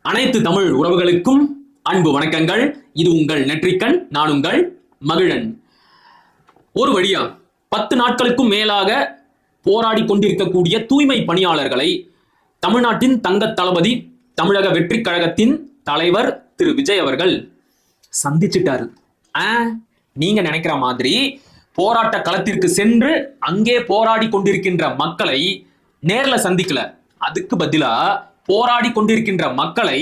அனைத்து தமிழ் உறவுகளுக்கும் அன்பு வணக்கங்கள். இது உங்கள் நெற்றிக்கண், நான் உங்கள் மகிழன். ஒரு வழியா 10 நாட்களுக்கும் மேலாக போராடி கொண்டிருக்கக்கூடிய தூய்மை பணியாளர்களை தமிழ்நாட்டின் தங்க தளபதி, தமிழக வெற்றி கழகத்தின் தலைவர் திரு விஜய் அவர்கள் சந்திச்சிட்டாரு. நீங்க நினைக்கிற மாதிரி போராட்ட களத்திற்கு சென்று அங்கே போராடி கொண்டிருக்கின்ற மக்களை நேர்ல சந்திக்கல. அதுக்கு பதிலா போராடி கொண்டிருக்கின்ற மக்களை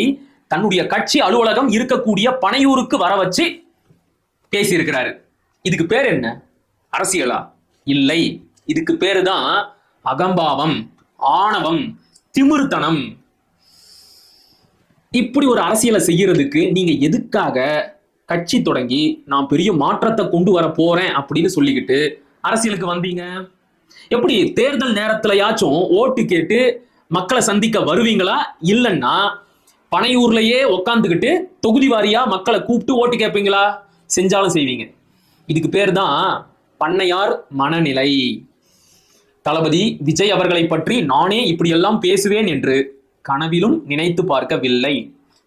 தன்னுடைய கட்சி அலுவலகம் இருக்கக்கூடிய பனையூருக்கு வர வச்சு பேசியிருக்கிறாரு. இதுக்கு பேர் என்ன? அரசியலா? இல்லை, இதுக்கு பேரு தான் அகம்பாவம், ஆணவம், திமிர்த்தனம். இப்படி ஒரு அரசியலை செய்யறதுக்கு நீங்க எதுக்காக கட்சி தொடங்கி நான் பெரிய மாற்றத்தை கொண்டு வர போறேன் அப்படின்னு சொல்லிக்கிட்டு அரசியலுக்கு வந்தீங்க? எப்படி தேர்தல் நேரத்திலயாச்சும் ஓட்டு கேட்டு மக்களை சந்திக்க வருவீங்களா? இல்லைன்னா பனையூர்லயே உக்காந்துக்கிட்டு தொகுதி வாரியா மக்களை கூப்பிட்டு ஓட்டு கேட்பீங்களா? செஞ்சாலும் செய்வீங்க. இதுக்கு பேர் தான் பண்ணையார் மனநிலை. தளபதி விஜய் அவர்களை பற்றி நானே இப்படியெல்லாம் பேசுவேன் என்று கனவிலும் நினைத்து பார்க்கவில்லை.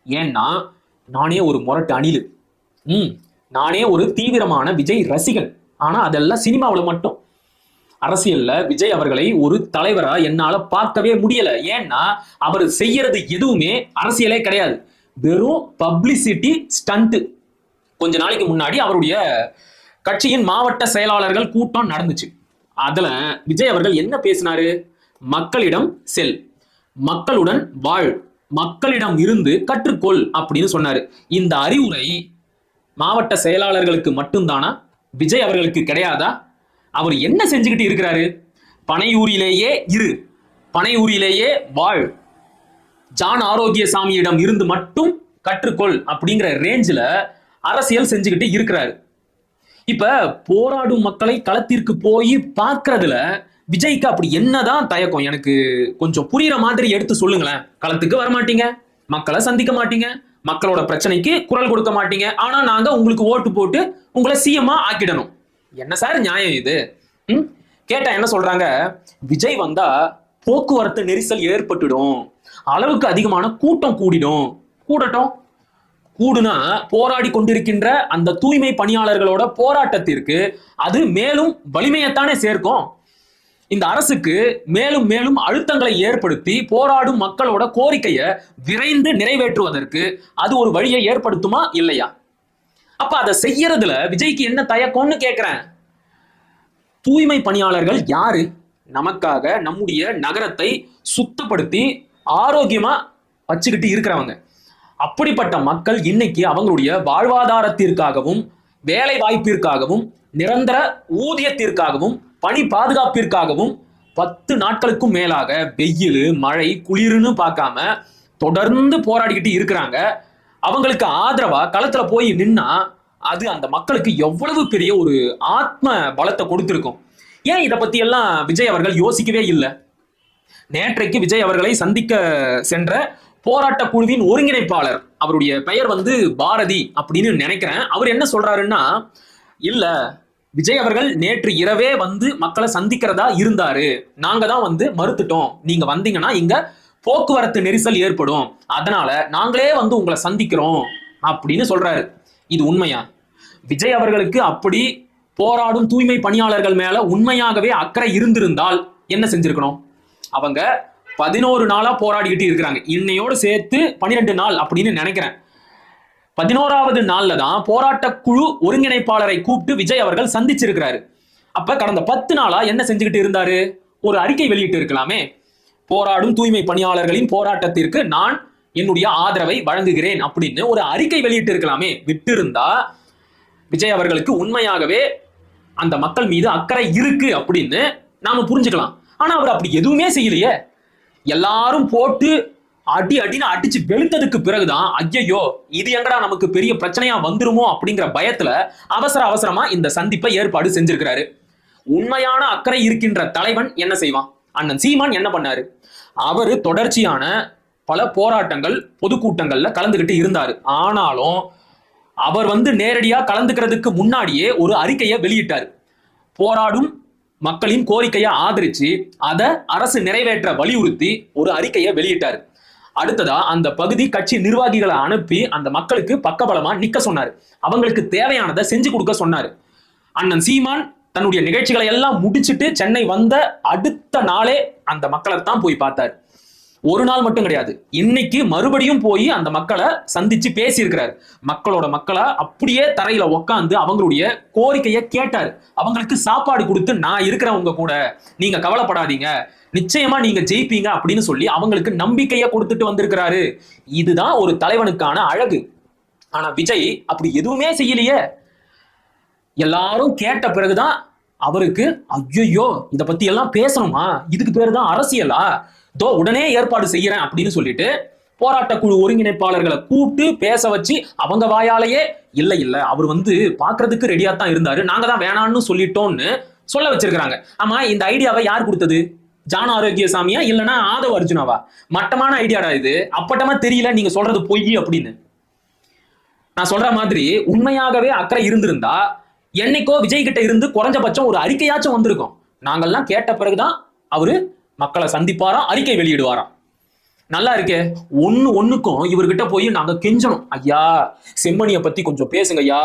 ஏன்னா நானே ஒரு முரட்டு அணிலு, நானே ஒரு தீவிரமான விஜய் ரசிகன். ஆனா அதெல்லாம் சினிமாவில் மட்டும். அரசியல்ல விஜய் அவர்களை ஒரு தலைவரா என்னால பார்க்கவே முடியல. ஏன்னா அவர் செய்யறது எதுவுமே அரசியலே கிடையாது, வெறும் பப்ளிசிட்டி ஸ்டண்ட். கொஞ்ச நாளைக்கு முன்னாடி அவருடைய கட்சியின் மாவட்ட செயலாளர்கள் கூட்டம் நடந்துச்சு. அதுல விஜய் அவர்கள் என்ன பேசினாரு? மக்களிடம் செல், மக்களுடன் வாழ், மக்களிடம் இருந்து கற்றுக்கொள் அப்படின்னு சொன்னாரு. இந்த அறிவுரை மாவட்ட செயலாளர்களுக்கு மட்டும்தானா? விஜய் அவர்களுக்கு கிடையாதா? அவர் என்ன செஞ்சுக்கிட்டு இருக்கிறாரு? பனையூரிலேயே இரு, பனையூரிலேயே வாழ், ஜான் ஆரோக்கியசாமியிடம் இருந்து மட்டும் கற்றுக்கொள் அப்படிங்கிற ரேஞ்சில் அரசியல் செஞ்சுக்கிட்டு இருக்கிறாரு. இப்ப போராடும் மக்களை களத்திற்கு போய் பார்க்கறதுல விஜய்க்கு அப்படி என்னதான் தயக்கம்? எனக்கு கொஞ்சம் புரியுற மாதிரி எடுத்து சொல்லுங்களேன். களத்துக்கு வரமாட்டீங்க, மக்களை சந்திக்க மாட்டீங்க, மக்களோட பிரச்சனைக்கு குரல் கொடுக்க மாட்டீங்க. ஆனா நாங்க உங்களுக்கு ஓட்டு போட்டு உங்களை சிஎம்மா ஆக்கிடணும். என்ன சார் நியாயம் இது? கேட்டா என்ன சொல்றாங்க? விஜய் வந்தா போக்குவரத்து நெரிசல் ஏற்பட்டுடும், அளவுக்கு அதிகமான கூட்டம் கூடிடும். கூடட்டும், கூடுனா போராடி கொண்டிருக்கின்ற அந்த தூய்மை பணியாளர்களோட போராட்டத்திற்கு அது மேலும் வலிமையத்தானே சேர்க்கும். இந்த அரசுக்கு மேலும் மேலும் அழுத்தங்களை ஏற்படுத்தி போராடும் மக்களோட கோரிக்கையை விரைந்து நிறைவேற்றுவதற்கு அது ஒரு வழியை ஏற்படுத்துமா இல்லையா? அப்ப அதை செய்யறதுல விஜய்க்கு என்ன தயக்கம்னு கேட்கிறேன். தூய்மை பணியாளர்கள் யாரு? நமக்காக நம்முடைய நகரத்தை சுத்தப்படுத்தி ஆரோக்கியமா வச்சுக்கிட்டு இருக்கிறவங்க. அப்படிப்பட்ட மக்கள் இன்னைக்கு அவங்களுடைய வாழ்வாதாரத்திற்காகவும் வேலை வாய்ப்பிற்காகவும் நிரந்தர ஊதியத்திற்காகவும் பணி பாதுகாப்பிற்காகவும் 10 நாட்களுக்கும் மேலாக வெயில் மழை குளிர்னு பார்க்காம தொடர்ந்து போராடிக்கிட்டு இருக்கிறாங்க. அவங்களுக்கு ஆதரவா களத்துல போய் நின்னா அது அந்த மக்களுக்கு எவ்வளவு பெரிய ஒரு ஆத்ம பலத்தை கொடுத்திருக்கும். ஏன் இதை பத்தி எல்லாம் விஜய் அவர்கள் யோசிக்கவே இல்லை? நேற்றைக்கு விஜய் அவர்களை சந்திக்க சென்ற போராட்ட குழுவின் ஒருங்கிணைப்பாளர், அவருடைய பெயர் பாரதி அப்படின்னு நினைக்கிறேன். அவர் என்ன சொல்றாருன்னா, இல்ல விஜய் அவர்கள் நேற்று இரவே மக்களை சந்திக்கிறதா இருந்தாரு, நாங்க தான் மறுத்துட்டோம். நீங்க வந்தீங்கன்னா இங்க போக்குவரத்து நெரிசல் ஏற்படும், அதனால நாங்களே உங்களை சந்திக்கிறோம் அப்படின்னு சொல்றாரு. இது உண்மையா? விஜய் அவர்களுக்கு அப்படி போராடும் தூய்மை பணியாளர்கள் மேல உண்மையாகவே அக்கறை இருந்திருந்தால் என்ன செஞ்சிருக்கணும்? அவங்க 11 நாளா போராடிக்கிட்டு இருக்கிறாங்க. இன்னையோடு சேர்த்து 12 நாள் அப்படின்னு நினைக்கிறேன். 11வது நாள்ல தான் போராட்ட குழு ஒருங்கிணைப்பாளரை கூப்பிட்டு விஜய் அவர்கள் சந்திச்சிருக்கிறாரு. அப்ப கடந்த 10 நாளா என்ன செஞ்சுக்கிட்டு இருந்தாரு? ஒரு அறிக்கை வெளியிட்டு இருக்கலாமே. போராடும் தூய்மை பணியாளர்களின் போராட்டத்திற்கு நான் என்னுடைய ஆதரவை வழங்குகிறேன் அப்படின்னு ஒரு அறிக்கை வெளியிட்டு இருக்கலாமே. விட்டு இருந்தா விஜய் அவர்களுக்கு உண்மையாகவே அந்த மக்கள் மீது அக்கறை இருக்கு அப்படின்னு நாம புரிஞ்சுக்கலாம். ஆனா அவர் அப்படி எதுவுமே செய்யலையே. எல்லாரும் போட்டு அடி அடின்னு அடிச்சு வெளுத்ததுக்கு பிறகுதான் ஐயோ இது எங்கடா நமக்கு பெரிய பிரச்சனையா வந்துருமோ அப்படிங்கிற பயத்துல அவசர அவசரமா இந்த சந்திப்பை ஏற்பாடு செஞ்சிருக்கிறாரு. உண்மையான அக்கறை இருக்கின்ற தலைவன் என்ன செய்வான்? அண்ணன் சீமான் என்ன பண்ணாரு? அவரு தொடர்ச்சியான பல போராட்டங்கள் பொதுக்கூட்டங்கள்ல கலந்துகிட்டு இருந்தாரு. ஆனாலும் அவர் நேரடியா கலந்துக்கிறதுக்கு முன்னாடியே ஒரு அறிக்கையை வெளியிட்டார். போராடும் மக்களின் கோரிக்கையை ஆதரிச்சு அதை அரசு நிறைவேற்ற வலியுறுத்தி ஒரு அறிக்கையை வெளியிட்டார். அடுத்ததா அந்த பகுதி கட்சி நிர்வாகிகளை அனுப்பி அந்த மக்களுக்கு பக்கபலமா நிக்க சொன்னாரு. அவங்களுக்கு தேவையானதை செஞ்சு கொடுக்க சொன்னாரு. அண்ணன் சீமான் தன்னுடைய நிகழ்ச்சிகளை எல்லாம் முடிச்சிட்டு சென்னை வந்த அடுத்த நாளே அந்த மக்களை தான் போய் பார்த்தாரு. ஒரு நாள் மட்டும் கிடையாது, இன்னைக்கு மறுபடியும் போய் அந்த மக்களை சந்திச்சு பேசி இருக்கிறாரு. மக்களை அப்படியே தரையில உக்காந்து அவங்களுடைய கோரிக்கையை கேட்டாரு. அவங்களுக்கு சாப்பாடு கொடுத்து, நான் இருக்கிறேன் உங்க கூட, நீங்க கவலைப்படாதீங்க, நிச்சயமா நீங்க ஜெயிப்பீங்க அப்படின்னு சொல்லி அவங்களுக்கு நம்பிக்கையை கொடுத்துட்டு வந்திருக்கிறாரு. இதுதான் ஒரு தலைவனுக்கான அழகு. ஆனா விஜய் அப்படி எதுவுமே செய்யலையே. எல்லாரும் கேட்ட பிறகுதான் அவருக்கு ஐயோ இத பத்தி எல்லாம் பேசணுமா, இதுக்கு பேரு தான் அரசியலா, தோ உடனே ஏற்பாடு செய்யறேன் அப்படின்னு சொல்லிட்டு போராட்ட குழு ஒருங்கிணைப்பாளர்களை கூப்பிட்டு பேச வச்சு அவங்க வாயாலேயே இல்ல அவர் பாக்குறதுக்கு ரெடியா தான் இருந்தாரு, நாங்க தான் வேணான்னு சொல்லிட்டோம்னு சொல்ல வச்சிருக்காங்க. ஆமா, இந்த ஐடியாவை யார் கொடுத்தது? ஜான ஆரோக்கியசாமியா இல்லைன்னா ஆதவ அர்ஜுனாவா? மட்டமான ஐடியாடா இது, அப்பட்டமா தெரியல நீங்க சொல்றது பொய் அப்படின்னு. நான் சொல்ற மாதிரி உண்மையாகவே அக்கறை இருந்திருந்தா என்னைக்கோ விஜய் கிட்ட இருந்து குறைஞ்சபட்சம் ஒரு அறிக்கையாச்சும் வந்திருக்கும். நாங்கள்லாம் கேட்ட பிறகுதான் அவரு மக்களை சந்திப்பாராம், அறிக்கை வெளியிடுவாராம். நல்லா இருக்கே. ஒண்ணுக்கும் இவர்கிட்ட போய் நாங்க கெஞ்சணும், ஐயா செம்மணிய பத்தி கொஞ்சம் பேசுங்க ஐயா,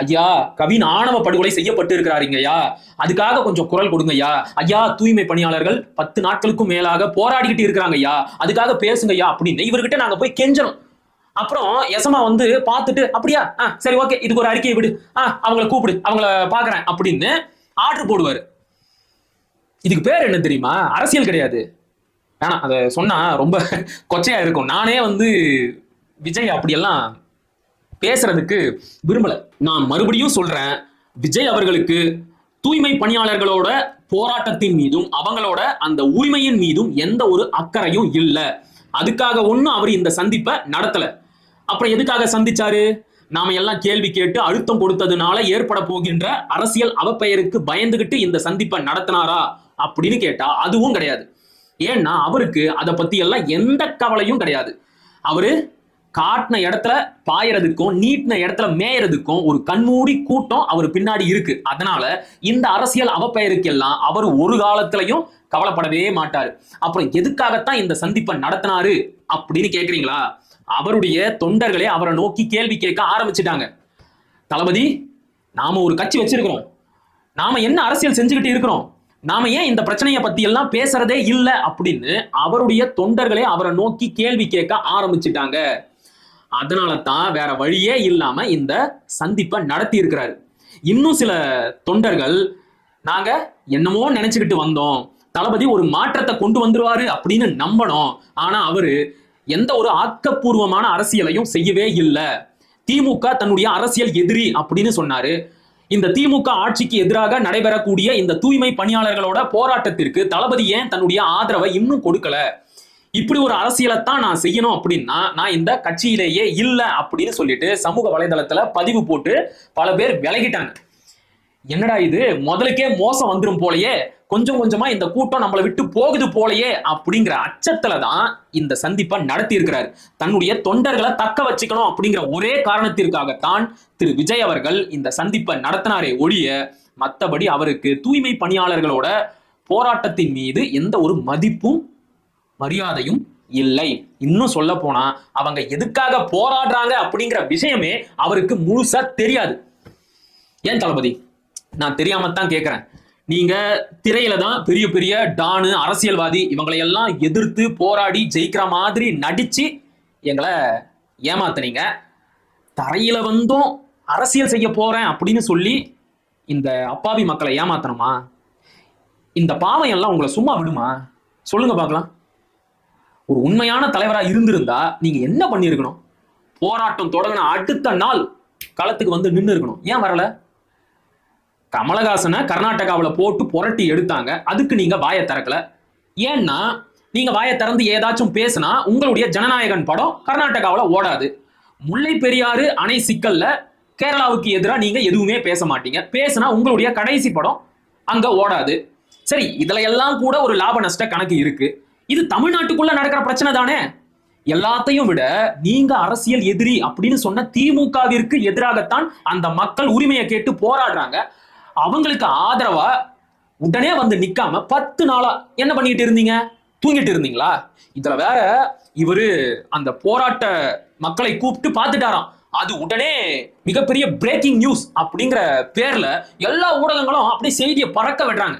ஐயா கவின் ஆணவ படுகொலை செய்யப்பட்டு இருக்கிறாருங்கய்யா, அதுக்காக கொஞ்சம் குரல் கொடுங்க ஐயா, ஐயா தூய்மை பணியாளர்கள் 10 நாட்களுக்கும் மேலாக போராடிக்கிட்டு இருக்கிறாங்க ஐயா, அதுக்காக பேசுங்க ஐயா அப்படின்னு இவர்கிட்ட நாங்க போய் கெஞ்சணும். அப்புறம் எசமா பார்த்துட்டு அப்படியா சரி ஓகே இதுக்கு ஒரு அறிக்கையை விடு, அவங்கள கூப்பிடு, அவங்கள பாக்குறேன் அப்படின்னு ஆர்டர் போடுவாரு. இதுக்கு பேர் என்ன தெரியுமா? அரசியல் கிடையாது. ஆனா அதை சொன்னா ரொம்ப கொச்சையா இருக்கும். நானே விஜய் அப்படியெல்லாம் பேசுறதுக்கு விரும்பல. நான் மறுபடியும் சொல்றேன், விஜய் அவர்களுக்கு தூய்மை பணியாளர்களோட போராட்டத்தின் மீதும் அவங்களோட அந்த உரிமையின் மீதும் எந்த ஒரு அக்கறையும் இல்லை. அதுக்காக ஒன்னும் அவர் இந்த சந்திப்பை நடத்தல. அப்புறம் எதுக்காக சந்திச்சாரு? நாம எல்லாம் கேள்வி கேட்டு அழுத்தம் கொடுத்ததுனால ஏற்பட போகின்ற அரசியல் அவப்பெயருக்கு பயந்துகிட்டு இந்த சந்திப்பை நடத்தினாரா அப்படின்னு கேட்டா அதுவும் கிடையாது. ஏன்னா அவருக்கு அதை பத்தி எல்லாம் எந்த கவலையும் கிடையாது. அவரு காட்டின இடத்துல பாயறதுக்கும் நீட்டின இடத்துல மேயறதுக்கும் ஒரு கண்மூடி கூட்டம் அவர் பின்னாடி இருக்கு. அதனால இந்த அரசியல் அவப்பெயருக்கு எல்லாம் அவர் ஒரு காலத்திலையும் கவலைப்படவே மாட்டாரு. அப்புறம் எதுக்காகத்தான் இந்த சந்திப்பை நடத்தினாரு அப்படின்னு கேக்குறீங்களா? அவருடைய தொண்டர்களே அவரை நோக்கி கேள்வி கேட்க ஆரம்பிச்சுட்டாங்க. தளபதி, நாம ஒரு கட்சி வச்சிருக்கிறோம், நாம என்ன அரசியல் செஞ்சுக்கிட்டு இருக்கிறோம், நாம ஏன் இந்த பிரச்சனையை பத்தி எல்லாம் பேசுறதே இல்லை அப்படின்னு அவருடைய தொண்டர்களே அவரை நோக்கி கேள்வி கேட்க ஆரம்பிச்சுட்டாங்க. அதனால தான் வேற வழியே இல்லாம இந்த சந்திப்பை நடத்தி இருக்கிறாரு. இன்னும் சில தொண்டர்கள் நாங்க என்னமோ நினைச்சுக்கிட்டு வந்தோம், தளபதி ஒரு மாற்றத்தை கொண்டு வந்துருவாரு அப்படின்னு நம்பணும், ஆனா அவரு எந்த ஒரு ஆக்கப்பூர்வமான அரசியலையும் செய்யவே இல்லை. திமுக தன்னுடைய அரசியல் எதிரி அப்படின்னு சொன்னாரு. இந்த திமுக ஆட்சிக்கு எதிராக நடைபெறக்கூடிய இந்த தூய்மை பணியாளர்களோட போராட்டத்திற்கு தளபதி ஏன் தன்னுடைய ஆதரவை இன்னும் கொடுக்கல? இப்படி ஒரு அரசியலைத்தான் நான் செய்யணும் அப்படின்னா நான் இந்த கட்சியிலேயே இல்லை அப்படின்னு சொல்லிட்டு சமூக வலைதளத்துல பதிவு போட்டு பல பேர் விலகிட்டாங்க. என்னடா இது, முதலுக்கே மோசம் வந்துடும் போலயே, கொஞ்சம் கொஞ்சமா இந்த கூட்டம் நம்மளை விட்டு போகுது போலயே அப்படிங்கிற அச்சத்துலதான் இந்த சந்திப்பை நடத்தி இருக்கிறார். தன்னுடைய தொண்டர்களை தக்க வச்சுக்கணும் அப்படிங்கிற ஒரே காரணத்திற்காகத்தான் திரு விஜய் அவர்கள் இந்த சந்திப்பை நடத்தினாரே ஒழிய மற்றபடி அவருக்கு தூய்மை பணியாளர்களோட போராட்டத்தின் மீது எந்த ஒரு மதிப்பும் மரியாதையும் இல்லை. இன்னும் சொல்ல போனா அவங்க எதுக்காக போராடுறாங்க அப்படிங்கிற விஷயமே அவருக்கு முழுசா தெரியாது. ஏன் தளபதி, நான் தெரியாமத்தான் கேட்கிறேன். நீங்க திரையில தான் பெரிய பெரிய டானு அரசியல்வாதி இவங்களை எல்லாம் எதிர்த்து போராடி ஜெயிக்கிற மாதிரி நடிச்சு எங்களை ஏமாத்துனீங்க. தரையில அரசியல் செய்ய போறேன் அப்படின்னு சொல்லி இந்த அப்பாவி மக்களை ஏமாத்தணுமா? இந்த பாவம் எல்லாம் உங்களை சும்மா விடுமா? சொல்லுங்க பார்க்கலாம். ஒரு உண்மையான தலைவரா இருந்திருந்தா நீங்க என்ன பண்ணிருக்கணும்? போராட்டம் தொடங்கின அடுத்த நாள் களத்துக்கு நின்று இருக்கணும். ஏன் வரல? கமலஹாசனை கர்நாடகாவில் போட்டு புரட்டி எடுத்தாங்க, அதுக்கு நீங்க வாயை திறக்கல. ஏன்னா நீங்க வாயை திறந்து ஏதாச்சும் பேசினா உங்களுடைய ஜனநாயகன் படம் கர்நாடகாவில் ஓடாது. முல்லை பெரியாறு அணை சிக்கல்ல கேரளாவுக்கு எதிராக நீங்க எதுவுமே பேச மாட்டீங்க, பேசினா உங்களுடைய கடைசி படம் அங்க ஓடாது. சரி, இதுல எல்லாம் கூட ஒரு லாப நஷ்ட கணக்கு இருக்கு. இது தமிழ்நாட்டுக்குள்ள நடக்கிற பிரச்சனை தானே. எல்லாத்தையும் விட நீங்க அரசியல் எதிரி அப்படின்னு சொன்ன திமுகவிற்கு எதிராகத்தான் அந்த மக்கள் உரிமையை கேட்டு போராடுறாங்க. அவங்களுக்கு ஆதரவா உடனே நிக்காம 10 நாளா என்ன பண்ணிட்டு இருந்தீங்க? தூங்கிட்டு இருந்தீங்களா? இதுல வேற இவரு அந்த போராட்ட மக்களை கூப்பிட்டு பார்த்துட்டாராம். அது உடனே மிகப்பெரிய பிரேக்கிங் நியூஸ் அப்படிங்கிற பேர்ல எல்லா ஊடகங்களும் அப்படியே செய்தியை பறக்க விடுறாங்க.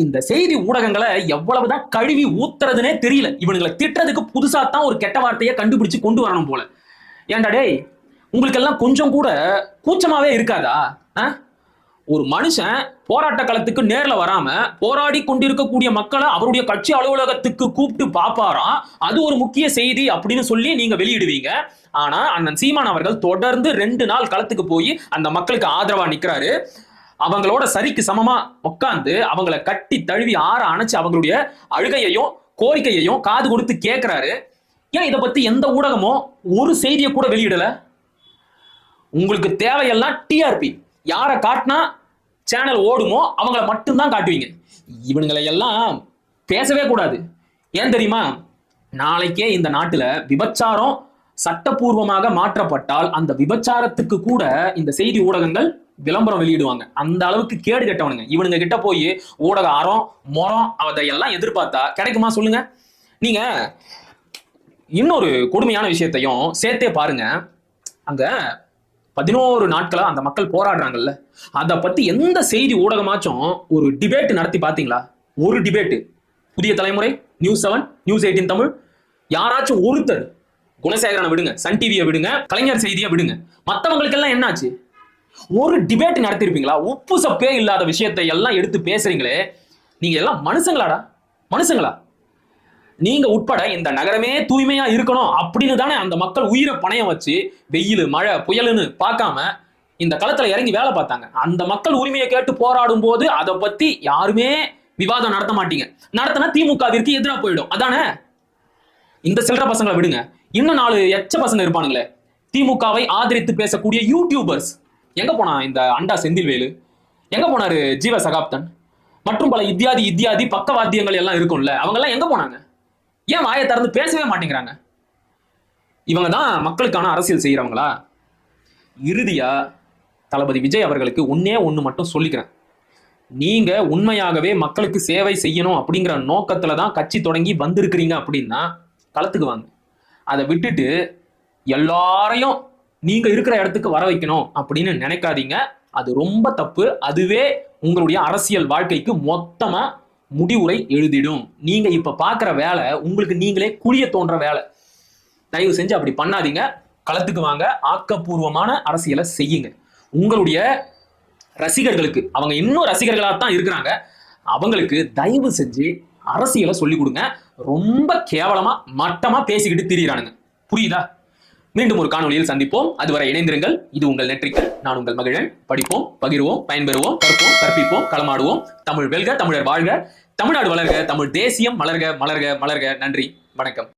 இந்த செய்தி ஊடகங்களை எவ்வளவுதான் கழுவி ஊத்துறதுனே தெரியல. இவனுங்களை திட்டுறதுக்கு புதுசா தான் ஒரு கெட்ட வார்த்தையை கண்டுபிடிச்சு கொண்டு வரணும் போல. ஏன்டா டேய், உங்களுக்கு எல்லாம் கொஞ்சம் கூட கூச்சமாவே இருக்காதா? ஒரு மனுஷன் போராட்ட களத்துக்கு நேர்ல வராம போராடி கொண்டிருக்கக்கூடிய மக்களை அவருடைய கட்சி அலுவலகத்துக்கு கூப்பிட்டு பாப்பாராம், அது ஒரு முக்கிய செய்தி அப்படின்னு சொல்லி நீங்க வெளியிடுவீங்க. ஆனா அண்ணன் சீமான் அவர்கள் தொடர்ந்து 2 நாள் களத்துக்கு போய் அந்த மக்களுக்கு ஆதரவா நிக்கிறாரு. அவங்களோட சரிக்கு சமமா உட்காந்து அவங்கள கட்டி தழுவி ஆற அணைச்சு அவங்களுடைய அழுகையையும் கோரிக்கையையும் காது கொடுத்து கேட்கிறாரு. ஏன் இதை பத்தி எந்த ஊடகமும் ஒரு செய்தியை கூட வெளியிடல? உங்களுக்கு தேவையெல்லாம் டிஆர்பி. யாரை காட்டினா சேனல் ஓடுமோ அவங்கள மட்டும்தான் காட்டுவீங்க. இவனுங்களை எல்லாம் பேசவே கூடாது. ஏன் தெரியுமா? நாளைக்கே இந்த நாட்டுல விபச்சாரம் சட்டப்பூர்வமாக மாற்றப்பட்டால் அந்த விபச்சாரத்துக்கு கூட இந்த செய்தி ஊடகங்கள் விளம்பரம் வெளியிடுவாங்க. அந்த அளவுக்கு கேடு கெட்டவனுங்க இவனுங்க கிட்ட போய் ஊடக அறம் மொரம் அதையெல்லாம் எதிர்பார்த்தா கிடைக்குமா சொல்லுங்க? நீங்க இன்னொரு கொடுமையான விஷயத்தையும் சேர்த்தே பாருங்க. அங்க 11 நாட்களா அந்த மக்கள் போராடுறாங்கல்ல, அதை பத்தி எந்த செய்தி ஊடகமாச்சும் ஒரு டிபேட் நடத்தி பாத்தீங்களா? ஒரு டிபேட். புதிய தலைமுறை, நியூஸ் 7, நியூஸ் 18 தமிழ், யாராச்சும் ஒருத்தர், குணசேகரனை விடுங்க, சன் டிவியை விடுங்க, கலைஞர் செய்தியை விடுங்க, மற்றவங்களுக்கு எல்லாம் என்னாச்சு? ஒரு டிபேட் நடத்திருப்பீங்களா? உப்பு சப்பே இல்லாத விஷயத்தை எல்லாம் எடுத்து பேசுறீங்களே, நீங்க எல்லாம் மனுஷங்களாடா? மனுஷங்களா? நீங்க உட்பட இந்த நகரமே தூய்மையா இருக்கணும் அப்படின்னு தானே அந்த மக்கள் உயிரை பணையம் வச்சு வெயில் மழை புயலுன்னு பார்க்காம இந்த களத்துல இறங்கி வேலை பார்த்தாங்க. அந்த மக்கள் உரிமையை கேட்டு போராடும் போது அதை பத்தி யாருமே விவாதம் நடத்த மாட்டீங்க. நடத்தினா திமுகவிற்கு எதிராக போயிடும். அதானே? இந்த சில்லற பசங்களை விடுங்க, இன்னும் 4 எச்ச பசங்க இருப்பானுங்களே, திமுகவை ஆதரித்து பேசக்கூடிய யூடியூபர்ஸ். எங்க போனா இந்த அண்டா செந்தில்வேலு? எங்க போனாரு ஜீவ சகாப்தன்? மற்றும் பல இத்தியாதி பக்கவாத்தியங்கள் எல்லாம் இருக்கும்ல, அவங்க எல்லாம் எங்க போனாங்க? ஏன் வாயை திறந்து பேசவே மாட்டேங்கிறாங்க? இவங்க தான் மக்களுக்கான அரசியல் செய்யறவங்களா? இறுதியா தளபதி விஜய் அவர்களுக்கு ஒண்ணு மட்டும் சொல்லிக்கிறேன். நீங்க உண்மையாகவே மக்களுக்கு சேவை செய்யணும் அப்படிங்கிற நோக்கத்துல தான் கட்சி தொடங்கி வந்திருக்கிறீங்க அப்படின்னா களத்துக்கு வாங்க. அதை விட்டுட்டு எல்லாரையும் நீங்க இருக்கிற இடத்துக்கு வர வைக்கணும் அப்படின்னு நினைக்காதீங்க. அது ரொம்ப தப்பு. அதுவே உங்களுடைய அரசியல் வாழ்க்கைக்கு மொத்தமா முடிவுரை எழுதிடும். நீங்க இப்ப பாக்குற வேலை உங்களுக்கு நீங்களே குழிய தோன்ற வேலை. தயவு செஞ்சு அப்படி பண்ணாதீங்க. களத்துக்கு வாங்க, ஆக்கப்பூர்வமான அரசியலை செய்யுங்க. உங்களுடைய ரசிகர்களுக்கு, அவங்க இன்னும் ரசிகர்களா தான் இருக்கிறாங்க, அவங்களுக்கு தயவு செஞ்சு அரசியலை சொல்லி கொடுங்க. ரொம்ப கேவலமா மட்டமா பேசிக்கிட்டு திரியிறானுங்க. புரியுதா? மீண்டும் ஒரு காணொலியில் சந்திப்போம். அதுவரை இணைந்திருங்கள். இது உங்கள் நெற்றிக்கல். நான் உங்கள் மகிழன். படிப்போம், பகிர்வோம், பயன்பெறுவோம், கற்போம், கற்பிப்போம், களமாடுவோம். தமிழ் வெல்க, தமிழர் வாழ்க, தமிழ்நாடு வளர்க, தமிழ் தேசியம் மலர்க, மலர்க, மலர்க. நன்றி, வணக்கம்.